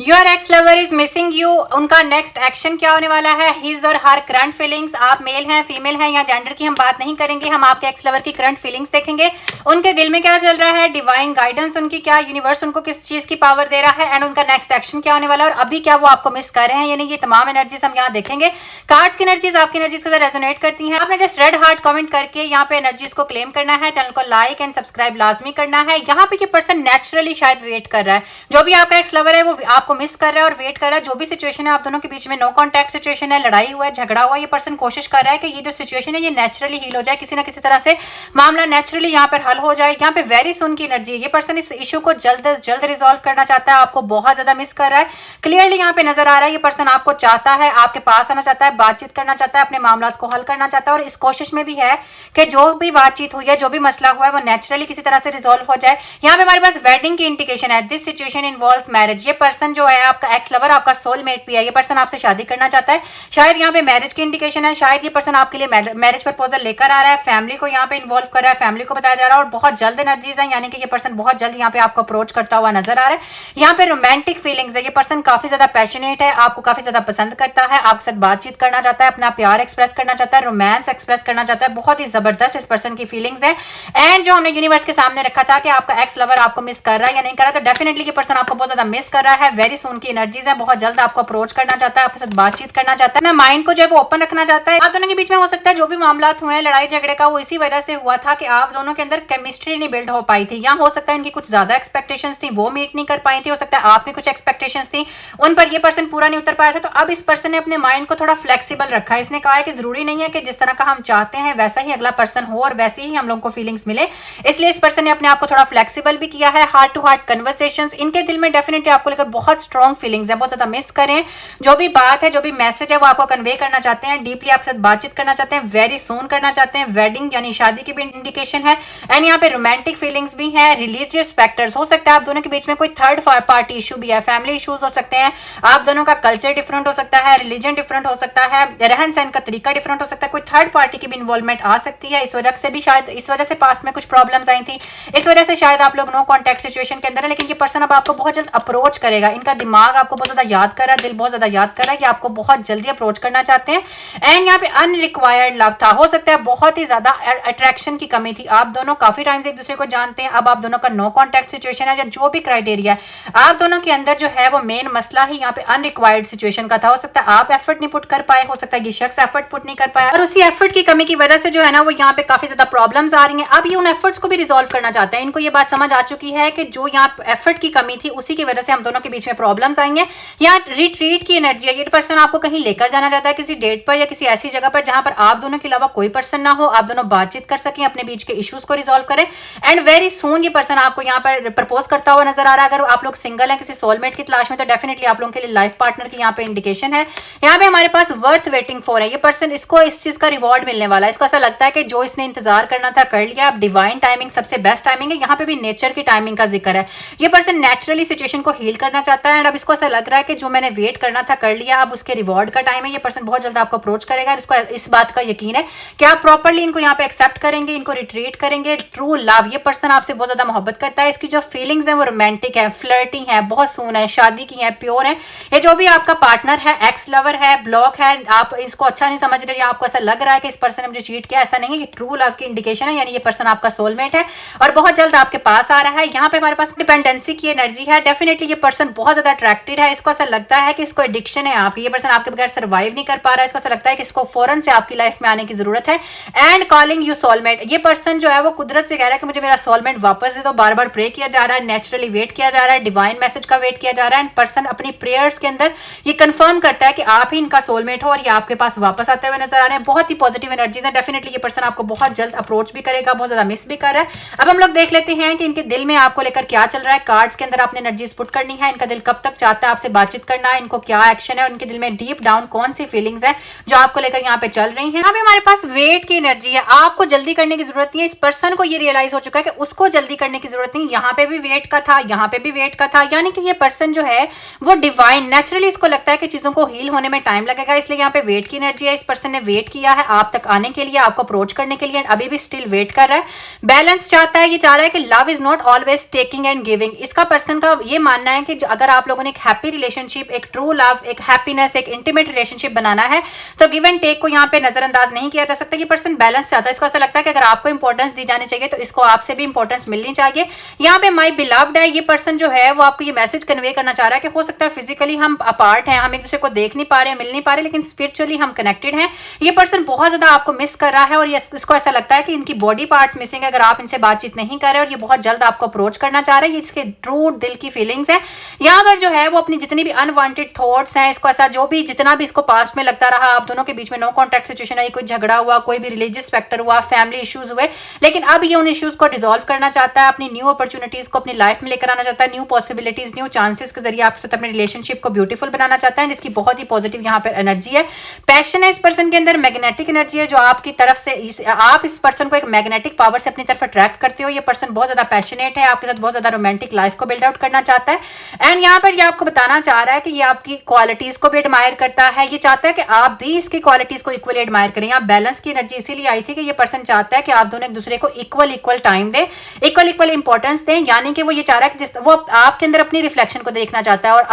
Your x lover is missing you, उनका next action क्या होने वाला है, हिज और हर करंट फीलिंग्स। आप मेल हैं फीमेल हैं या जेंडर की हम बात नहीं करेंगे, हम आपके एक्स लवर की करंट फीलिंग्स देखेंगे, उनके दिल में क्या चल रहा है, डिवाइन गाइडेंस उनकी क्या, यूनिवर्स उनको किस चीज की पावर दे रहा है, एंड उनका नेक्स्ट एक्शन क्या होने वाला है और अभी क्या वो आपको मिस कर रहे हैं, यानी ये तमाम एनर्जीज हम यहाँ देखेंगे। कार्ड्स की एनर्जीज आपकी एनर्जीज के साथ रेजोनेट करती हैं। आपने जस्ट रेड हार्ट कमेंट करके यहाँ पे एनर्जीज को क्लेम करना है, चैनल को लाइक एंड सब्सक्राइब लाजमी करना है। यहाँ पे ये पर्सन नेचुरली शायद वेट कर रहा है, जो भी आपका एक्स लवर है वो आपको मिस कर रहा है और वेट कर रहा है। जो भी सिचुएशन है आप दोनों के बीच में, नो कॉन्टैक्ट सिचुएशन है, लड़ाई हुआ है, झगड़ा हुआ, ये पर्सन कोशिश कर रहा है कि ये जो सिचुएशन है ये नेचुरली हील हो जाए, किसी ना किसी तरह से मामला नेचुरली यहाँ पर हल हो जाए। यहाँ पे वेरी सुन की एनर्जी है, ये पर्सन इस इशू को जल्द से जल्द रिजॉल्व करना चाहता है, आपको बहुत ज्यादा मिस कर रहा है। क्लियरली यहाँ पे नजर आ रहा है ये पर्सन आपको चाहता है, आपके पास आना चाहता है, बातचीत करना चाहता है, अपने मामला को हल करना चाहता है और इस कोशिश में भी है कि जो भी बातचीत हुई है, जो भी मसला हुआ है वो नेचुरली किसी तरह से रिजॉल्व हो जाए। यहाँ पे हमारे पास वेडिंग की इंडिकेशन है, दिस सिचुएशन इन्वॉल्व्स मैरिज। ये पर्सन जो है आपका एक्स लवर, आपका सोलमेट भी है, ये पर्सन आपसे शादी करना चाहता है। शायद यहाँ पे मैरिज की इंडिकेशन है, शायद ये पर्सन आपके लिए मैरिज प्रपोजल लेकर आ रहा है, फैमिली को यहाँ पे इन्वॉल्व कर रहा है, फैमिली को बताया जा रहा है और बहुत जल्द एनर्जीज है, यानी कि ये पर्सन बहुत जल्द यहाँ पे आपको अप्रोच करता हुआ नजर आ रहा है। यहाँ पे रोमांटिक फीलिंग्स है, ये पर्सन काफी ज्यादा पैशनेट है, आपको काफी ज्यादा पसंद करता है, आपके साथ बातचीत करना चाहता है, अपना प्यार एक्सप्रेस करना चाहता है, रोमांस एक्सप्रेस करना चाहता है। बहुत ही जबरदस्त इस पर्सन की फीलिंग्स है। एंड जो हमने यूनिवर्स के सामने रखा था कि आपका एक्स लवर आपको मिस कर रहा है या नहीं कर रहा, तो डेफिनेटली ये पर्सन आपको बहुत ज्यादा मिस कर रहा है। वेरी सून की एनर्जीज है, बहुत जल्द आपको अप्रोच करना चाहता है, आपके साथ बातचीत करना चाहता है, ना माइंड को जो है वो ओपन रखना चाहता है। आप दोनों के बीच में हो सकता है जो भी मामला हुए हैं लड़ाई झगड़े का, वो इसी वजह से हुआ था कि आप दोनों के अंदर केमिस्ट्री नहीं बिल्ड हो पाई थी, या हो सकता है इनकी कुछ ज्यादा एक्सपेक्टेशंस थी वो मीट नहीं कर पाई थी, हो सकता है आपकी कुछ एक्सपेक्टेशंस थी उन पर ये पर्सन पूरा नहीं उतर पाया था। तो अब इस पर्सन ने अपने माइंड को थोड़ा फ्लेक्सिबल रखा है, इसने कहा है कि जरूरी नहीं है कि जिस तरह का हम चाहते हैं वैसा ही अगला पर्सन हो और वैसे ही हम लोगों को फीलिंग्स मिले, इसलिए इस पर्सन ने अपने आप को थोड़ा फ्लेक्सिबल भी किया है। हार्ट टू हार्ट कन्वर्सेशंस, इनके दिल में डेफिनेटली आपको लेकर बहुत स्ट्रॉन्ग फीलिंग्स है, बहुत ज्यादा मिस करें, जो भी बात है, जो भी मैसेज है वो आपको कन्वे करना चाहते हैं, डीपली आपके साथ बातचीत करना चाहते हैं, वेरी सून करना चाहते हैं। वेडिंग यानी शादी की भी इंडिकेशन है एंड यहाँ पे रोमांटिक फीलिंग्स भी है। रिलीजियस फैक्टर्स हो सकता है आप दोनों के बीच में कोई थर्ड पार्टी इशू भी है, फैमिली इश्यूज हो सकते हैं, आप दोनों का कल्चर डिफरेंट हो सकता है, रिलीजन डिफरेंट हो सकता है, रहन सहन का तरीका डिफरेंट हो सकता है, कोई थर्ड पार्टी की भी इन्वॉल्वमेंट आ सकती है। इस वजह से भी शायद, इस वजह से पास्ट में कुछ प्रॉब्लम्स आई थी, इस वजह से शायद आप लोग नो कॉन्टैक्ट सिचुएशन के अंदर है। लेकिन ये पर्सन अब आपको बहुत जल्द अप्रोच करेगा, इनका दिमाग आपको बहुत ज्यादा याद कर रहा है, दिल बहुत ज्यादा याद कर रहा है कि आपको बहुत जल्दी अप्रोच करना चाहते हैं। एंड यहाँ पे अनरिक्वायर्ड लव था, हो सकता है बहुत ही ज्यादा अट्रैक्शन की कमी थी, आप दोनों काफी टाइम से एक दूसरे को जानते हैं, अब आप दोनों का नो कॉन्टैक्ट सिचुएशन है, या जो भी क्राइटेरिया है आप दोनों के अंदर जो है वो मेन मसला ही यहाँ पे अनरिक्वायर्ड सिचुएशन का था। हो सकता है आप एफर्ट नहीं पुट कर पाए, हो सकता है ये शख्स एफर्ट पुट नहीं कर पाया और उसी एफर्ट की कमी की वजह से जो है ना वो यहाँ पे काफी ज्यादा प्रॉब्लम्स आ रही हैं। अब ये उन एफर्ट्स को भी रिजॉल्व करना चाहते हैं, इनको ये बात समझ आ चुकी है कि जो यहाँ एफर्ट की कमी थी उसी की वजह से हम दोनों के बीच में प्रॉब्लम्स आई हैं। यहाँ रिट्रीट की एनर्जी है, ये पर्सन आपको कहीं लेकर जाना चाहता है किसी डेट पर या किसी ऐसी जगह पर जहां पर आप दोनों के अलावा कोई पर्सन ना हो, आप दोनों बातचीत कर सकें, अपने बीच के इश्यूज को रिजॉल्व करें। एंड वेरी सून ये पर्सन आपको यहाँ पर प्रपोज करता हुआ नजर आ रहा है। अगर आप लोग सिंगल हैं, किसी सोलमेट की तलाश में, तो डेफिनेटली आप लोगों के लिए लाइफ पार्टनर की यहाँ पे इंडिकेशन है। यहाँ पे हमारे पास वर्थ वेटिंग फॉर है, ये पर्सन, इसको इस चीज का रिवॉर्ड मिलने वाला है, इसको ऐसा लगता है कि जो इसने इंतजार करना था कर लिया, अब डिवाइन टाइमिंग सबसे बेस्ट टाइमिंग है। यहाँ पे भी नेचर की टाइमिंग का जिक्र है, ये पर्सन नेचुरली सिचुएशन को हील करना चाहता है एंड अब इसको ऐसा लग रहा है कि जो मैंने वेट करना था कर लिया, अब उसके रिवॉर्ड का टाइम है। ये पर्सन बहुत जल्द आपको अप्रोच करेगा, इसको इस बात का यकीन है कि आप प्रॉपर्ली इनको यहाँ पे एक्सेप्ट करेंगे, इनको रिट्रीट करेंगे। ट्रू लव, ये पर्सन आपसे बहुत ज्यादा मोहब्बत करता है, इसकी जो फीलिंग्स है वो रोमांटिक है, फ्लर्टिंग है, बहुत सून है, शादी की है, प्योर है। ये जो भी आपका पार्टनर है, एक्स लवर है, ब्लॉक है, आप इसको अच्छा नहीं समझ रहे, आपको ऐसा लग रहा है कि इस पर्सन ने मुझे चीट किया, ऐसा नहीं है, ये ट्रू लव की इंडिकेशन है, यानी ये पर्सन आपका सोलमेट है और बहुत जल्द आपके पास आ रहा है। यहाँ पे हमारे पास डिपेंडेंसी की एनर्जी है, डेफिनेटली ये पर्सन बहुत ज्यादा अट्रैक्टेड है, इसको ऐसा लगता है कि इसको एडिक्शन है आपकी, ये पर्सन आपके बगैर सर्वाइव नहीं कर पा रहा है, इसको ऐसा लगता है कि इसको फौरन से आपकी लाइफ में आने की जरूरत है। एंड कॉलिंग यू सोलमेट, ये पर्सन जो है वो कुदरत से कह रहा है कि मुझे मेरा सोलमेट वापस दे दो, बार बार प्रे किया जा रहा है, नेचुरली वेट किया जा रहा है, डिवाइन मैसेज का वेट किया जा रहा है। एंड पर्सन अपनी प्रेयर्स के अंदर ये कंफर्म करता है कि आप ही इनका सोलमेट हो और ये आपके पास वापस आते हुए नजर आ रहे हैं। बहुत ही पॉजिटिव एनर्जीज है, डेफिनेटली ये पर्सन आपको बहुत जल्द अप्रोच भी करेगा, बहुत ज्यादा मिस भी कर रहा है। अब हम लोग देख लेते हैं कि इनके दिल में आपको लेकर क्या चल रहा है। कार्ड्स के अंदर आपने एनर्जीज पुट करनी है, इनका दिल कब तक चाहता है आपसे बातचीत करना है, इनको क्या एक्शन है और इनके दिल में डीप डाउन कौन सी फीलिंग्स है जो आपको लेकर यहाँ पे चल रही है। यहाँ पे हमारे पास वेट की एनर्जी है, आपको जल्दी करने की जरूरत नहीं है, इस पर्सन को ये रियलाइज हो चुका है कि उसको जल्दी करने की जरूरत नहीं। यहाँ पे भी वेट का था, यहाँ पे भी वेट का था, यानी कि ये पर्सन जो है वो डिवाइन, नेचुरली इसको लगता है कि चीजों को हील होने में टाइम लगेगा, इसलिए यहाँ पे वेट की एनर्जी है। इस पर्सन ने वेट किया है आप तक आने के लिए, आपको अप्रोच करने के लिए, अभी भी स्टिल वेट कर रहा है। बैलेंस चाहता है, ये चाह रहा है कि love is not always taking and giving. इसका पर्सन का ये मानना है कि अगर आप लोगों ने एक हैप्पी रिलेशनशिप, एक ट्रू लव, एक हैप्पीनेस, एक इंटीमेट रिलेशनशिप बनाना है तो गिव एंड टेक को यहाँ पे नजरअंदाज नहीं किया जा सकता। ये पर्सन बैलेंस चाहता है, इसको ऐसा लगता है कि अगर आपको इंपॉर्टेंस दी जानी चाहिए तो इसको आपसे भी इंपॉर्टेंस मिलनी चाहिए। यहाँ पे माई बिलव्ड है, ये पर्सन जो है वो आपको ये मैसेज कन्वे करना चाह रहा है कि हो सकता है फिजिकली हम अपार्ट हैं, हम एक दूसरे को देख नहीं पा रहे हैं, मिल नहीं पा रहे, लेकिन स्पिरिचुअली हम कनेक्टेड हैं। ये पर्सन बहुत ज्यादा आपको मिस कर रहा है और इसको ऐसा लगता है कि इनकी बॉडी पार्ट्स मिसिंग है अगर आप इनसे बातचीत नहीं कर रहे, और ये बहुत जल्द आपको अप्रोच करना चाह रहे हैं। ये इसके ट्रू दिल की फीलिंग्स है। यहाँ पर जो है वो अपनी जितनी भी अनवांटेड थॉट्स हैं, इसको ऐसा जो भी जितना भी इसको पास्ट में लगता रहा आप दोनों के बीच में नो कॉन्टैक्ट सिचुएशन आई, कोई झगड़ा हुआ, कोई भी रिलीजियस फैक्टर हुआ, फैमिली इश्यूज हुए, लेकिन अब ये उन इश्यूज को डिसॉल्व करना चाहता है, अपनी न्यू अपॉर्चुनिटीज को अपनी लाइफ में लेकर आना चाहता है, न्यू पॉसिबिलिटीज, न्यू चांसेस के जरिए आपके साथ अपने रिलेशनशिप को ब्यूटीफुल बनाना चाहता है, जिसकी बहुत ही पॉजिटिव यहाँ पर एनर्जी है। पैशन है इस पर्सन के अंदर, मैग्नेटिक एनर्जी है जो आपकी तरफ से आप इस पर्सन को एक मैग्नेटिक पावर से अपनी तरफ अट्रैक्ट करते हो। ये पर्सन बहुत ज्यादा पैशनेट है, आपके साथ बहुत ज्यादा रोमांटिक लाइफ को बिल्ड आउट करना चाहता है। एंड यहाँ पर ये आपको बताना चाह रहा है कि ये आपकी क्वालिटीज को भी एडमायर करता है, ये चाहता है कि आप भी इसकी क्वालिटीज को इक्वली एडमायर करें। यहाँ बैलेंस की एनर्जी इसीलिए आई थी कि ये पर्सन चाहता है कि आप दोनों एक दूसरे को इक्वल टाइम दें, इक्वल इंपॉर्टेंस दें, यानी कि वो ये चाह रहा है कि वो आपके अंदर अपनी रिफ्लेक्शन को देखना चाहता है और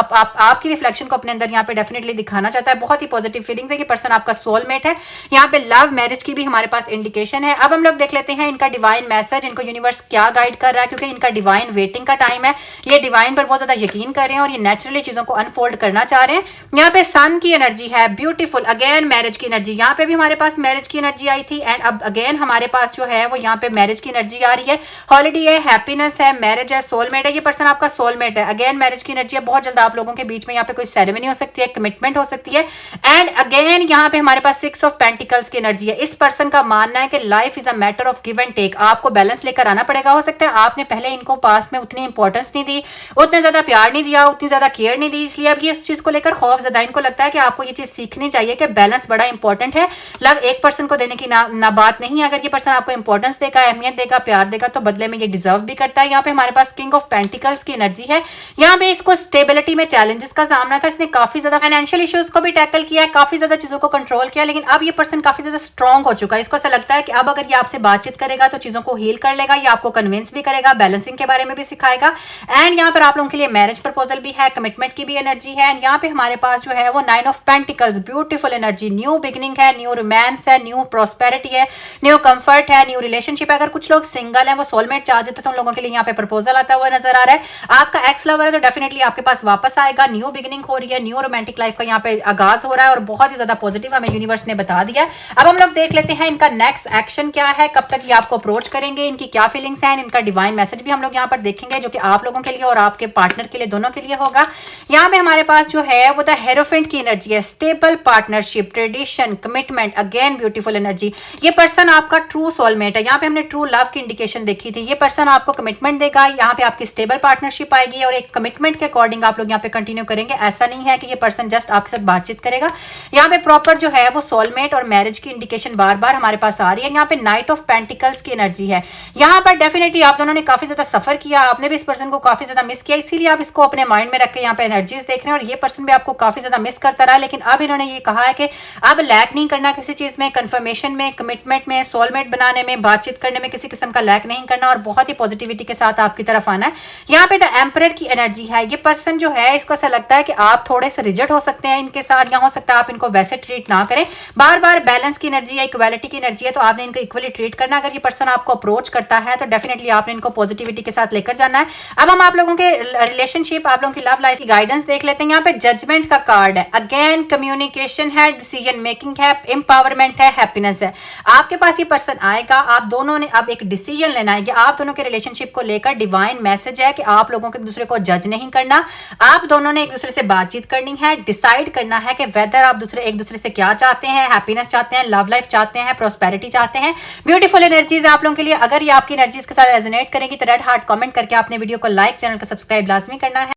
आपकी रिफ्लेक्शन को अपने अंदर यहाँ पे डेफिनेटली दिखाना चाहता है। बहुत ही पॉजिटिव फीलिंग्स है कि पर्सन आपका सोलमेट है। यहाँ पे लव मैरिज की भी हमारे पास इंडिकेशन है। अब हम लोग देख लेते हैं इनका डिवाइन मैसेज, इनको यूनिवर्स क्या गाइड कर रहा है, क्योंकि इनका डिवाइन वेटिंग का टाइम है। ये डिवाइन पर बहुत ज्यादा यकीन कर रहे हैं और ये नेचुरली चीजों को अनफोल्ड करना चाह रहे हैं। यहाँ पे सन की एनर्जी है, ब्यूटीफुल, अगेन मैरिज की एनर्जी, यहाँ पे भी हमारे पास मैरिज की एनर्जी आई थी एंड अब अगेन हमारे पास जो है वो यहाँ पे मैरिज की एनर्जी आ रही है। हॉलिडे है, हैप्पीनेस है, मैरिज है, सोलमेट है, ये पर्सन आपका सोलमेट है। अगेन मैरिज की एनर्जी है, बहुत जल्द आप लोगों के बीच में यहाँ पे कोई सेरेमनी हो सकती है, कमिटमेंट हो सकती है। एंड अगेन यहाँ पे हमारे पास 6 ऑफ पेंटिकल्स की एनर्जी है। इस पर्सन का मानना है कि life is a matter of give and take, आपको बैलेंस लेकर आना पड़ेगा। हो सकता है आपने पहले इनको पास में उतनी इंपॉर्टेंस नहीं दी, उतना ज्यादा प्यार नहीं दिया, उतनी ज्यादा केयर नहीं दी, इसलिए अब ये इस चीज को लेकर खौफ ज्यादा, इनको लगता है कि आपको ये चीज सीखनी चाहिए कि बैलेंस बड़ा इंपॉर्टेंट है। लव एक पर्सन को देने की ना बात नहीं है, अगर ये पर्सन आपको इंपॉर्टेंस देगा, अहमियत देगा, प्यार देगा तो बदले में ये डिजर्व भी करता है। यहाँ पे हमारे पास किंग ऑफ पेंटिकल्स की एनर्जी है। यहाँ पे इसको स्टेबिलिटी में चैलेंजेस का सामना था, इसने काफी ज्यादा फाइनेंशियल इश्यूज को भी टैकल किया है, काफी ज्यादा चीजों को कंट्रोल किया, लेकिन अब ये पर्सन काफी ज्यादा स्ट्रॉन्ग हो चुका है। इसको ऐसा लगता है कि अब अगर ये आपसे बातचीत करेगा तो चीजों को हील कर लेगा, ये आपको कन्विंस भी करेगा, बैलेंसिंग के बारे में भी सिखाएगा। एंड यहाँ पर आप लोगों के लिए मैरिज प्रपोजल भी है, कमिटमेंट की भी एनर्जी है। एंड यहाँ पे हमारे पास जो है वो 9 of pentacles, beautiful energy, new beginning है, न्यू रोमांस है, न्यू प्रॉस्पेरिटी है, न्यू कंफर्ट है, न्यू रिलेशनशिप है। अगर कुछ लोग सिंगल हैं, वो सोलमेट चाहते थे तो उन लोगों के लिए यहाँ पे प्रपोजल आता हुआ नजर आ रहा है। आपका एक्स लवर है तो डेफिनेटली आपके पास वापस आएगा, न्यू बिगिनिंग हो रही है, न्यू रोमांटिक लाइफ का यहाँ पे आगाज हो रहा है और बहुत ही ज्यादा पॉजिटिव हमें यूनिवर्स ने बता दिया। अब हम लोग देख लेते हैं इनका नेक्स्ट एक्शन क्या है, कब तक ये आपको अप्रोच करेंगे, इनकी क्या फीलिंग्स हैं, इनका डिवाइन मैसेज भी हम लोग यहाँ पर देखेंगे जो कि आप लोगों के लिए और आपके पार्टनर के लिए, दोनों के लिए होगा। यहाँ पे हमारे पास जो है वो द हेरोफेंट की एनर्जी है, stable partnership, tradition, commitment, again beautiful energy. ये पर्सन आपका ट्रू सोलमेट है। यहाँ पे हमने ट्रू लव की इंडिकेशन देखी थी। ये पर्सन आपको कमिटमेंट देगा, यहाँ पे आपकी स्टेबल पार्टनरशिप आएगी और एक कमिटमेंट के अकॉर्डिंग आप लोग यहाँ पे कंटिन्यू करेंगे। ऐसा नहीं है कि ये पर्सन जस्ट आपके साथ बातचीत करेगा। यहाँ पे प्रॉपर जो है वो सोलमेट और मैरिज की इंडिकेशन बार बार हमारे पास आ रही है। यहाँ पे नाइट ऑफ पेंटिकल्स की एनर्जी है। यहाँ पर डेफिनेटली आप दोनों ने काफी ज्यादा सफर किया, आपने भी इस पर्सन को काफी ज्यादा मिस किया, इसीलिए आप इसको अपने माइंड में रख के यहाँ पे एनर्जीज देख रहे हैं और ये पर्सन भी आपको काफी ज्यादा मिस करता रहा। लेकिन अब इन्होंने ये कहा है कि अब लैक नहीं करना किसी चीज में, कंफर्मेशन में, कमिटमेंट में, सोलमेट बनाने में, बातचीत करने में किसी किस्म का लैक नहीं करना और बहुत ही पॉजिटिविटी के साथ आपकी तरफ आना है। यहाँ पे द एम्परर की एनर्जी है। ये पर्सन जो है इसको ऐसा लगता है कि आप थोड़े से रिजिड हो सकते हैं इनके साथ, या हो सकता है आप इनको वैसे ट्रीट ना करें। बार बार बैलेंस की एनर्जी है, इक्वालिटी की एनर्जी है, तो आपने इनको इक्वली ट्रीट करना। अगर ये पर्सन आपको अप्रोच करता है तो डेफिनेटली आपने इनको पॉजिटिविटी के साथ लेकर जाना है। अब हम आप लोगों के रिलेशनशिप, आप लोगों की लव लाइफ की गाइडेंस देख लेते हैं। यहाँ पे जजमेंट का कार्ड है, अगेन कम्युनिकेशन है, डिसीजन मेकिंग है, एम्पावरमेंट है, हैप्पीनेस है। आपके पास ये पर्सन आएगा, आप दोनों ने अब एक डिसीजन लेना है कि आप दोनों के रिलेशनशिप को लेकर डिवाइन मैसेज है कि आप लोगों को एक दूसरे को जज नहीं करना, आप दोनों ने एक दूसरे से बातचीत करनी है, डिसाइड करना है कि वेदर आप एक दूसरे से क्या चाहते हैं, हैप्पीनेस चाहते हैं, लव लाइफ चाहते हैं, प्रॉस्पेरिटी चाहते हैं। ब्यूटीफुल एनर्जीज आप लोगों के लिए। अगर ये आपकी एनर्जीज के साथ रेजोनेट करेंगी तो रेड हार्ट कमेंट करके आपने वीडियो को लाइक, चैनल को सब्सक्राइब लाजमी करना है।